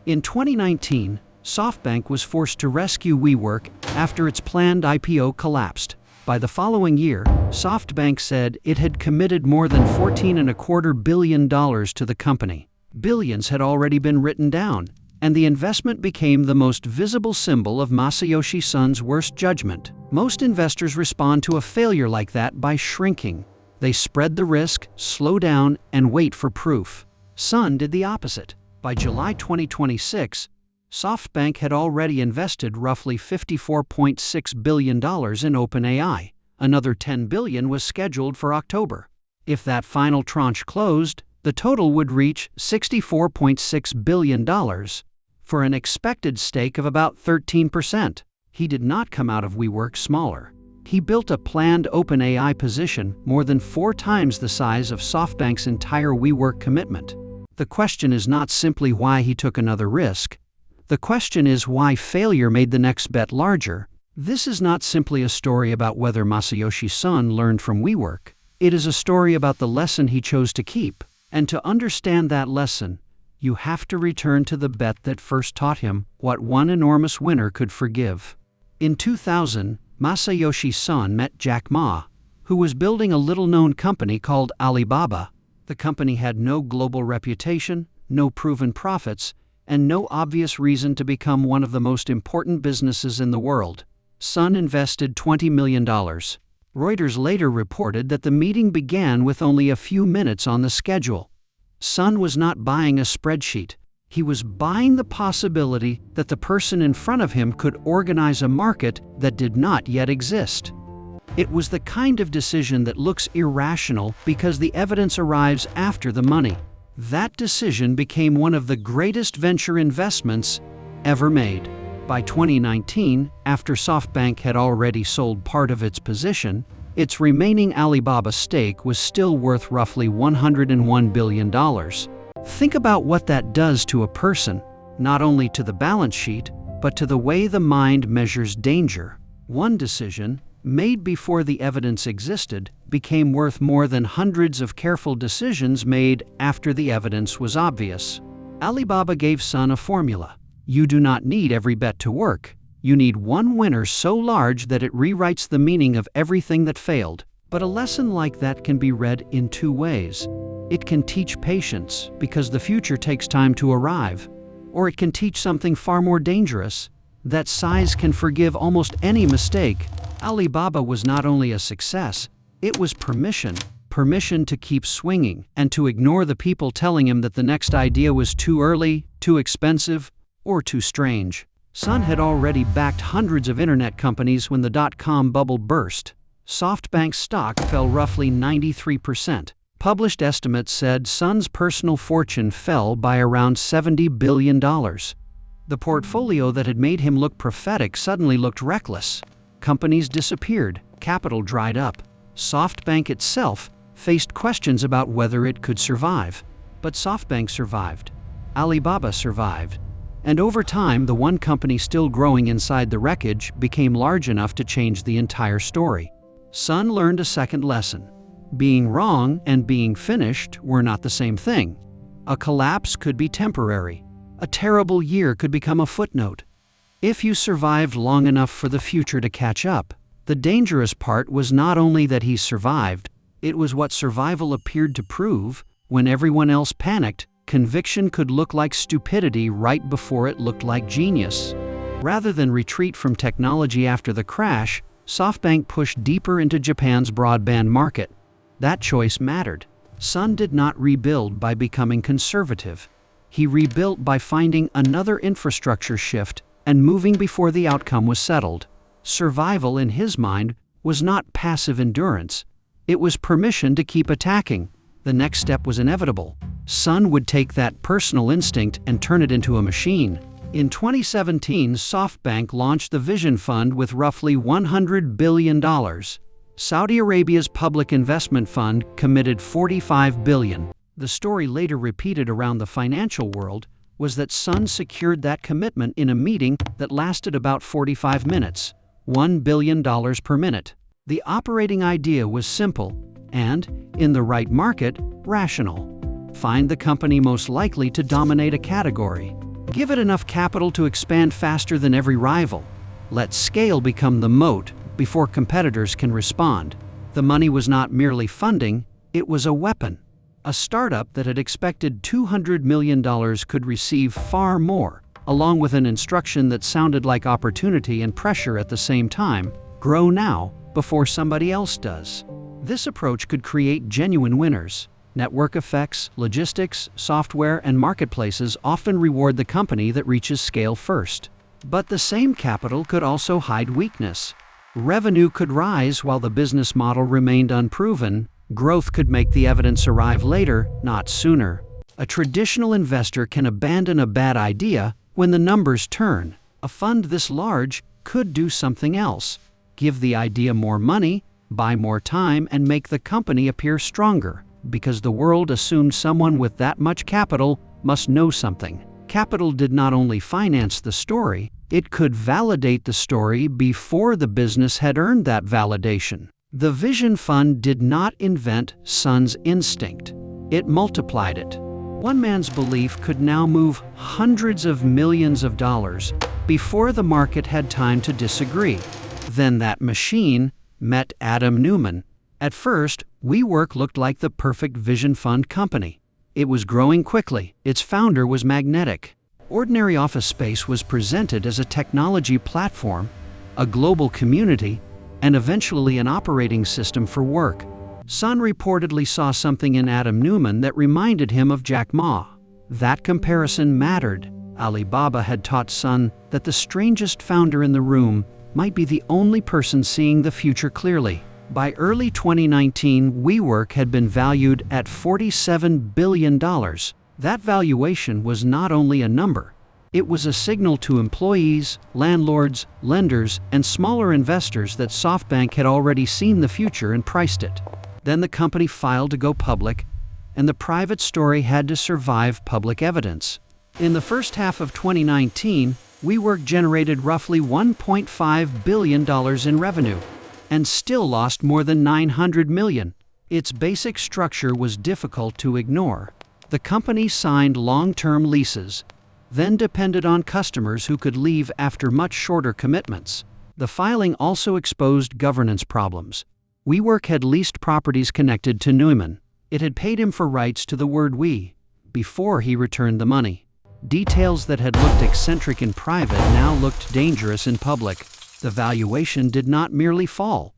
In 2019, SoftBank was forced to rescue WeWork after its planned IPO collapsed. By the following year, SoftBank said it had committed more than $14.25 billion to the company. Billions had already been written down, and the investment became the most visible symbol of Masayoshi Son's worst judgment. Most investors respond to a failure like that by shrinking. They spread the risk, slow down, and wait for proof. Son did the opposite. By July 2026, SoftBank had already invested roughly $54.6 billion in OpenAI. Another $10 billion was scheduled for October. If that final tranche closed, the total would reach $64.6 billion for an expected stake of about 13%. He did not come out of WeWork smaller. He built a planned OpenAI position more than 4 times the size of SoftBank's entire WeWork commitment. The question is not simply why he took another risk. The question is why failure made the next bet larger. This is not simply a story about whether Masayoshi Son learned from WeWork. It is a story about the lesson he chose to keep. And to understand that lesson, you have to return to the bet that first taught him what one enormous winner could forgive. In 2000, Masayoshi Son met Jack Ma, who was building a little-known company called Alibaba. The company had no global reputation, no proven profits, and no obvious reason to become one of the most important businesses in the world. Son invested $20 million. Reuters later reported that the meeting began with only a few minutes on the schedule. Son was not buying a spreadsheet. He was buying the possibility that the person in front of him could organize a market that did not yet exist. It was the kind of decision that looks irrational because the evidence arrives after the money. That decision became one of the greatest venture investments ever made. By 2019, after SoftBank had already sold part of its position, its remaining Alibaba stake was still worth roughly $101 billion. Think about what that does to a person, not only to the balance sheet, but to the way the mind measures danger. One decision, made before the evidence existed, became worth more than hundreds of careful decisions made after the evidence was obvious. Alibaba gave Son a formula. You do not need every bet to work. You need one winner so large that it rewrites the meaning of everything that failed. But a lesson like that can be read in 2 ways. It can teach patience, because the future takes time to arrive. Or it can teach something far more dangerous, that size can forgive almost any mistake. Alibaba was not only a success, it was permission to keep swinging and to ignore the people telling him that the next idea was too early, too expensive, or too strange. Son had already backed hundreds of internet companies when the dot-com bubble burst. SoftBank's stock fell roughly 93%. Published estimates said Son's personal fortune fell by around $70 billion. The portfolio that had made him look prophetic suddenly looked reckless. Companies disappeared, capital dried up. SoftBank itself faced questions about whether it could survive. But SoftBank survived. Alibaba survived. And over time, the one company still growing inside the wreckage became large enough to change the entire story. Son learned a second lesson. Being wrong and being finished were not the same thing. A collapse could be temporary. A terrible year could become a footnote. If you survived long enough for the future to catch up, the dangerous part was not only that he survived, it was what survival appeared to prove. When everyone else panicked, conviction could look like stupidity right before it looked like genius. Rather than retreat from technology after the crash, SoftBank pushed deeper into Japan's broadband market. That choice mattered. Son did not rebuild by becoming conservative. He rebuilt by finding another infrastructure shift and moving before the outcome was settled. Survival, in his mind, was not passive endurance. It was permission to keep attacking. The next step was inevitable. Son would take that personal instinct and turn it into a machine. In 2017, SoftBank launched the Vision Fund with roughly $100 billion. Saudi Arabia's public investment fund committed $45 billion. The story later repeated around the financial world was that Son secured that commitment in a meeting that lasted about 45 minutes, $1 billion per minute. The operating idea was simple and, in the right market, rational. Find the company most likely to dominate a category. Give it enough capital to expand faster than every rival. Let scale become the moat before competitors can respond. The money was not merely funding, it was a weapon. A startup that had expected $200 million could receive far more, along with an instruction that sounded like opportunity and pressure at the same time: grow now before somebody else does. This approach could create genuine winners. Network effects, logistics, software, and marketplaces often reward the company that reaches scale first. But the same capital could also hide weakness. Revenue could rise while the business model remained unproven. Growth could make the evidence arrive later, not sooner. A traditional investor can abandon a bad idea when the numbers turn. A fund this large could do something else: give the idea more money, buy more time, and make the company appear stronger, because the world assumed someone with that much capital must know something. Capital did not only finance the story, it could validate the story before the business had earned that validation. The Vision Fund did not invent Son's instinct. It multiplied it. One man's belief could now move hundreds of millions of dollars before the market had time to disagree. Then that machine met Adam Neumann. At first, WeWork looked like the perfect Vision Fund company. It was growing quickly. Its founder was magnetic. Ordinary office space was presented as a technology platform, a global community, and eventually an operating system for work. Son reportedly saw something in Adam Neumann that reminded him of Jack Ma. That comparison mattered. Alibaba had taught Son that the strangest founder in the room might be the only person seeing the future clearly. By early 2019, WeWork had been valued at $47 billion. That valuation was not only a number. It was a signal to employees, landlords, lenders, and smaller investors that SoftBank had already seen the future and priced it. Then the company filed to go public, and the private story had to survive public evidence. In the first half of 2019, WeWork generated roughly $1.5 billion in revenue, and still lost more than $900 million. Its basic structure was difficult to ignore. The company signed long-term leases, then depended on customers who could leave after much shorter commitments. The filing also exposed governance problems. WeWork had leased properties connected to Neumann. It had paid him for rights to the word "we" before he returned the money. Details that had looked eccentric in private now looked dangerous in public. The valuation did not merely fall.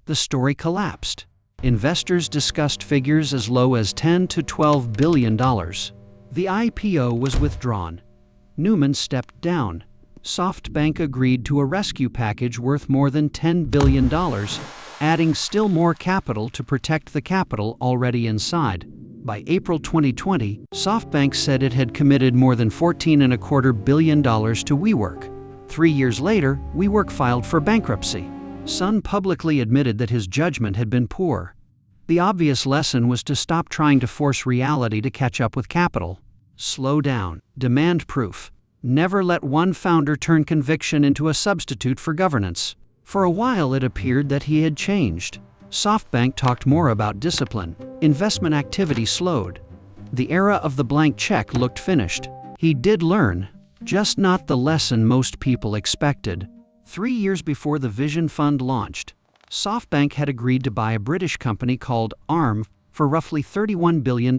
The story collapsed. Investors discussed figures as low as $10 to $12 billion. The IPO was withdrawn. Neumann stepped down. SoftBank agreed to a rescue package worth more than $10 billion, adding still more capital to protect the capital already inside. By April 2020, SoftBank said it had committed more than $14.25 billion to WeWork. 3 years later, WeWork filed for bankruptcy. Son publicly admitted that his judgment had been poor. The obvious lesson was to stop trying to force reality to catch up with capital. Slow down. Demand proof. Never let one founder turn conviction into a substitute for governance. For a while it appeared that he had changed. SoftBank talked more about discipline. Investment activity slowed. The era of the blank check looked finished. He did learn, just not the lesson most people expected. 3 years before the Vision Fund launched, SoftBank had agreed to buy a British company called Arm for roughly $31 billion.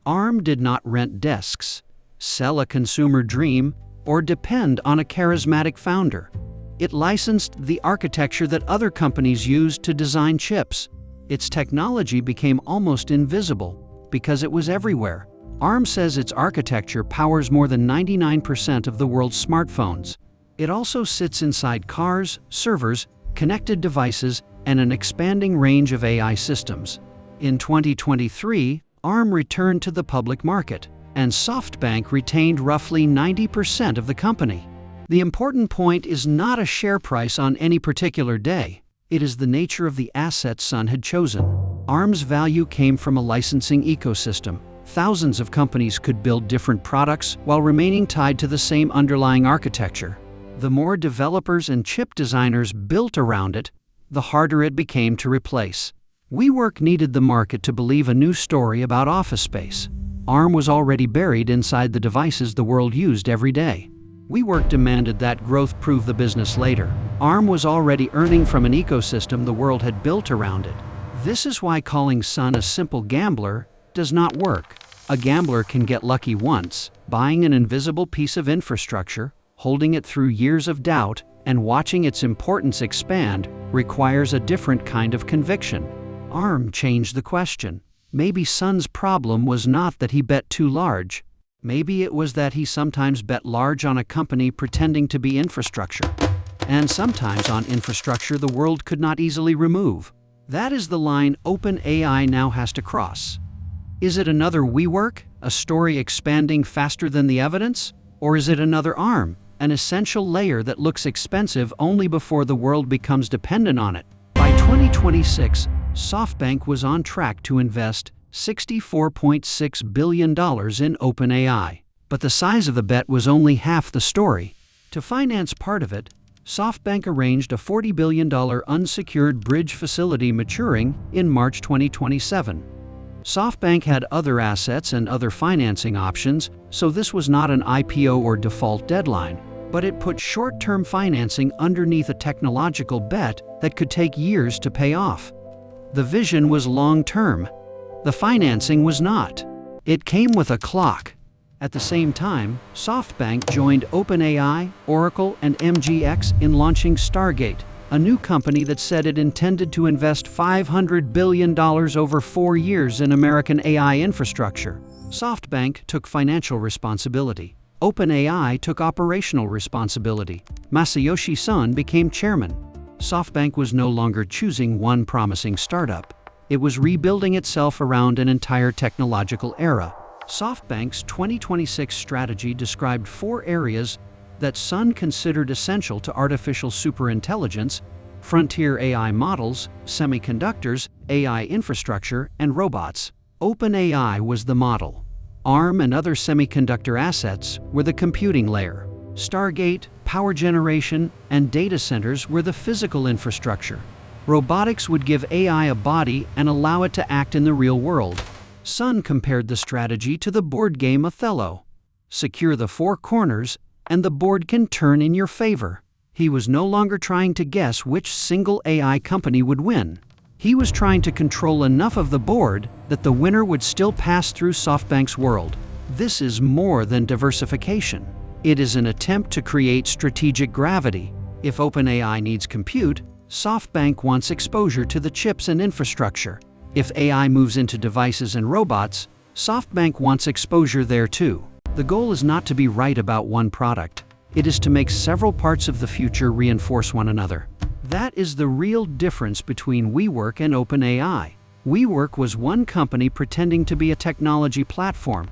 Arm did not rent desks, sell a consumer dream, or depend on a charismatic founder. It licensed the architecture that other companies used to design chips. Its technology became almost invisible because it was everywhere. Arm says its architecture powers more than 99% of the world's smartphones. It also sits inside cars, servers, connected devices, and an expanding range of AI systems. In 2023, Arm returned to the public market, and SoftBank retained roughly 90% of the company. The important point is not a share price on any particular day. It is the nature of the asset Son had chosen. Arm's value came from a licensing ecosystem. Thousands of companies could build different products while remaining tied to the same underlying architecture. The more developers and chip designers built around it, the harder it became to replace. WeWork needed the market to believe a new story about office space. ARM was already buried inside the devices the world used every day. WeWork demanded that growth prove the business later. ARM was already earning from an ecosystem the world had built around it. This is why calling Son a simple gambler does not work. A gambler can get lucky once, buying an invisible piece of infrastructure, holding it through years of doubt, and watching its importance expand requires a different kind of conviction. ARM changed the question. Maybe Son's problem was not that he bet too large. Maybe it was that he sometimes bet large on a company pretending to be infrastructure, and sometimes on infrastructure the world could not easily remove. That is the line OpenAI now has to cross. Is it another WeWork, a story expanding faster than the evidence? Or is it another ARM, an essential layer that looks expensive only before the world becomes dependent on it? By 2026, SoftBank was on track to invest $64.6 billion in OpenAI. But the size of the bet was only half the story. To finance part of it, SoftBank arranged a $40 billion unsecured bridge facility maturing in March 2027. SoftBank had other assets and other financing options, so this was not an IPO or default deadline, but it put short-term financing underneath a technological bet that could take years to pay off. The vision was long-term. The financing was not. It came with a clock. At the same time, SoftBank joined OpenAI, Oracle, and MGX in launching Stargate, a new company that said it intended to invest $500 billion over 4 years in American AI infrastructure. SoftBank took financial responsibility. OpenAI took operational responsibility. Masayoshi Son became chairman. SoftBank was no longer choosing one promising startup. It was rebuilding itself around an entire technological era. SoftBank's 2026 strategy described 4 areas that Son considered essential to artificial superintelligence: frontier AI models, semiconductors, AI infrastructure, and robots. OpenAI was the model. ARM and other semiconductor assets were the computing layer. Stargate, power generation, and data centers were the physical infrastructure. Robotics would give AI a body and allow it to act in the real world. Son compared the strategy to the board game Othello. Secure the 4 corners, and the board can turn in your favor. He was no longer trying to guess which single AI company would win. He was trying to control enough of the board that the winner would still pass through SoftBank's world. This is more than diversification. It is an attempt to create strategic gravity. If OpenAI needs compute, SoftBank wants exposure to the chips and infrastructure. If AI moves into devices and robots, SoftBank wants exposure there too. The goal is not to be right about one product. It is to make several parts of the future reinforce one another. That is the real difference between WeWork and OpenAI. WeWork was one company pretending to be a technology platform.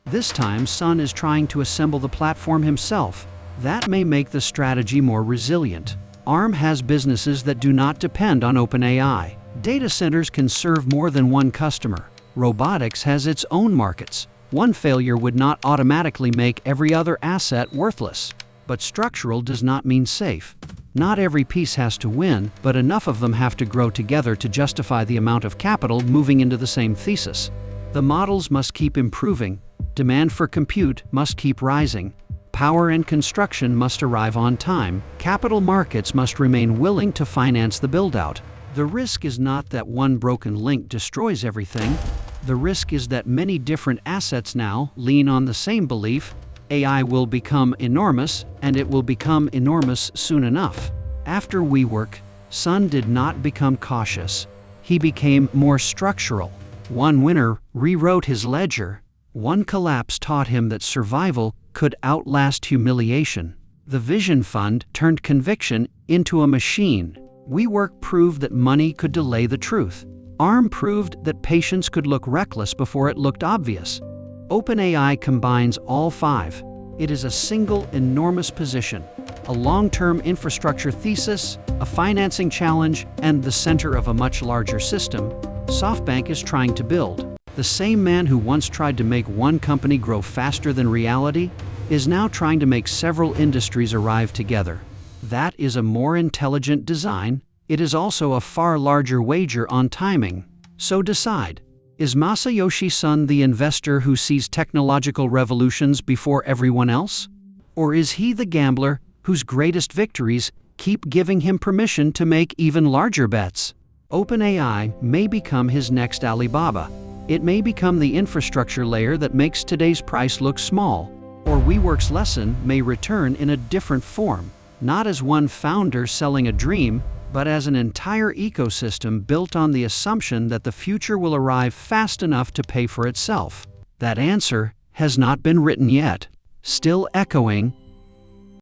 This time, Son is trying to assemble the platform himself. That may make the strategy more resilient. ARM has businesses that do not depend on OpenAI. Data centers can serve more than one customer. Robotics has its own markets. One failure would not automatically make every other asset worthless. But structural does not mean safe. Not every piece has to win, but enough of them have to grow together to justify the amount of capital moving into the same thesis. The models must keep improving. Demand for compute must keep rising. Power and construction must arrive on time. Capital markets must remain willing to finance the build-out. The risk is not that one broken link destroys everything. The risk is that many different assets now lean on the same belief: AI will become enormous, and it will become enormous soon enough. After WeWork, Son did not become cautious. He became more structural. One winner rewrote his ledger. One collapse taught him that survival could outlast humiliation. The Vision Fund turned conviction into a machine. WeWork proved that money could delay the truth. ARM proved that patience could look reckless before it looked obvious. OpenAI combines all 5. It is a single enormous position: a long-term infrastructure thesis, a financing challenge, and the center of a much larger system SoftBank is trying to build. The same man who once tried to make one company grow faster than reality is now trying to make several industries arrive together. That is a more intelligent design. It is also a far larger wager on timing. So decide. Is Masayoshi Son the investor who sees technological revolutions before everyone else? Or is he the gambler whose greatest victories keep giving him permission to make even larger bets? OpenAI may become his next Alibaba. It may become the infrastructure layer that makes today's price look small. Or WeWork's lesson may return in a different form, not as one founder selling a dream, but as an entire ecosystem built on the assumption that the future will arrive fast enough to pay for itself. That answer has not been written yet, still echoing